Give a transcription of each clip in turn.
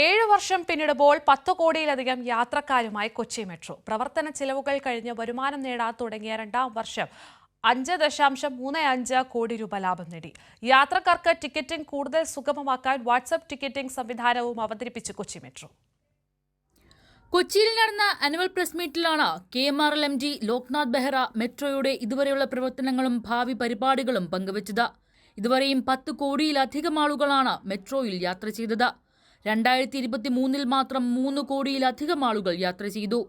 7 വർഷം പിന്നിടുമ്പോൾ 10 കോടിയിലധികം യാത്രക്കാരുമായി കൊച്ചി മെട്രോ. പ്രവർത്തന ചിലവുകൾ കഴിഞ്ഞ് വരുമാനം നേടാൻ തുടങ്ങിയ രണ്ടാം വർഷം 5.35 കോടി രൂപ ലാഭം നേടി. യാത്രക്കാർക്ക് ടിക്കറ്റിംഗ് കൂടുതൽ സുഗമമാക്കാൻ വാട്സ്ആപ്പ് ടിക്കറ്റിംഗ് സംവിധാനവും അവതരിപ്പിച്ചു കൊച്ചി മെട്രോ. കൊച്ചിയിൽ നടന്ന ആനുവൽ പ്രസ് മീറ്റിലാണ് KMRL MD ലോക്നാഥ് ബെഹ്റ മെട്രോയുടെ ഇതുവരെയുള്ള പ്രവർത്തനങ്ങളും ഭാവി പരിപാടികളും പങ്കുവച്ചത്. ഇതുവരെയും 10 കോടിയിലധികം ആളുകളാണ് മെട്രോയിൽ യാത്ര ചെയ്തത്. 2023 മാത്രം 3 കോടിയിലധികം ആളുകൾ യാത്ര ചെയ്തു.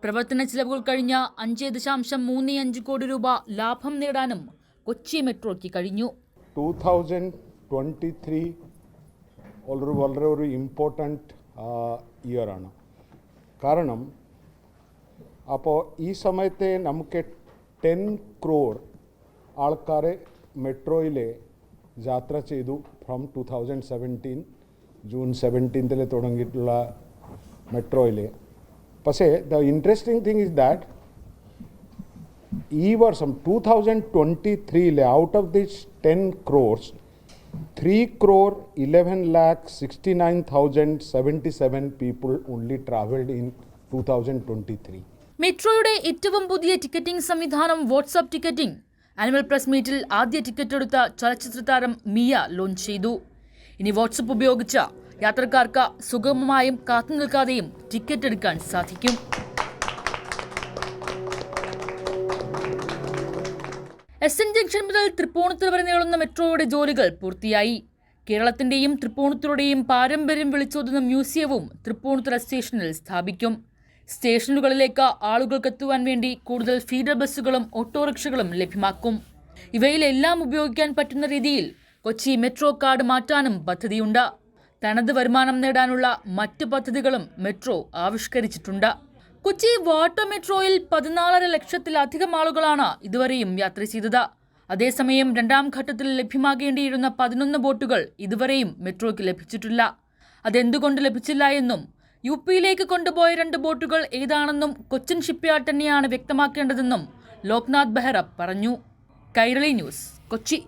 പ്രവർത്തന ചിലവുകൾ കഴിഞ്ഞ 5.35 കോടി രൂപ ലാഭം നേടാനും കൊച്ചി മെട്രോയ്ക്ക് കഴിഞ്ഞു. 2023 വളരെ ഒരു ഇമ്പോർട്ടൻറ്റ് ഇയർ ആണ്. കാരണം അപ്പോൾ ഈ സമയത്തെ നമുക്ക് 10 crore ആൾക്കാരെ മെട്രോയിലെ യാത്ര ചെയ്തു. ഫ്രം 2017 ജൂൺ 17 തുടങ്ങിയിട്ടുള്ള മെട്രോയിലെ. പക്ഷേ the interesting thing is that ഈ വർഷം 2023 out of this 10 crores 3,11,69,077 people only travelled in 2023. മെട്രോയുടെ ഏറ്റവും പുതിയ ടിക്കറ്റിംഗ് സംവിധാനം വാട്സ്ആപ്പ് ടിക്കറ്റിംഗ് ആനുവൽ പ്രസ് മീറ്റിൽ ആദ്യ ടിക്കറ്റ് എടുത്ത ചലച്ചിത്ര താരം മിയ ലോഞ്ച് ചെയ്തു. ഇനി വാട്സ്ആപ്പ് ഉപയോഗിച്ച യാത്രക്കാർക്ക് സുഗമമായും കാത്തുനിൽക്കാതെയും ടിക്കറ്റ് എടുക്കാൻ സാധിക്കും. SN ജംഗ്ഷൻ മുതൽ തൃപ്പൂണിത്തുറ വരെ നീളുന്ന മെട്രോയുടെ ജോലികൾ പൂർത്തിയായി. കേരളത്തിന്റെയും തൃപ്പൂണിത്തുറയുടെയും പാരമ്പര്യം വിളിച്ചോതുന്ന മ്യൂസിയവും തൃപ്പൂണിത്തുറ സ്റ്റേഷനിൽ സ്ഥാപിക്കും. സ്റ്റേഷനുകളിലേക്ക് ആളുകൾക്കെത്തുവാൻ വേണ്ടി കൂടുതൽ ഫീഡർ ബസ്സുകളും ഓട്ടോറിക്ഷകളും ലഭ്യമാക്കും. ഇവയിലെല്ലാം ഉപയോഗിക്കാൻ പറ്റുന്ന രീതിയിൽ കൊച്ചി മെട്രോ കാർഡ് മാറ്റാനും പദ്ധതിയുണ്ട്. തനത് വരുമാനം നേടാനുള്ള മറ്റ് പദ്ധതികളും മെട്രോ ആവിഷ്കരിച്ചിട്ടുണ്ട്. കൊച്ചി വാട്ടർ മെട്രോയിൽ 14.5 ലക്ഷത്തിലധികം ആളുകളാണ് ഇതുവരെയും യാത്ര ചെയ്തത്. അതേസമയം രണ്ടാം ഘട്ടത്തിൽ ലഭ്യമാകേണ്ടിയിരുന്ന 11 ബോട്ടുകൾ ഇതുവരെയും മെട്രോയ്ക്ക് ലഭിച്ചിട്ടില്ല. അതെന്തുകൊണ്ട് ലഭിച്ചില്ല എന്നും UPയിലേക്ക് കൊണ്ടുപോയ 2 ബോട്ടുകൾ ഏതാണെന്നും കൊച്ചിൻ ഷിപ്പ്യാർഡ് തന്നെയാണ് വ്യക്തമാക്കേണ്ടതെന്നും ലോക്നാഥ് ബെഹ്റ പറഞ്ഞു. കൈരളി ന്യൂസ്, കൊച്ചി.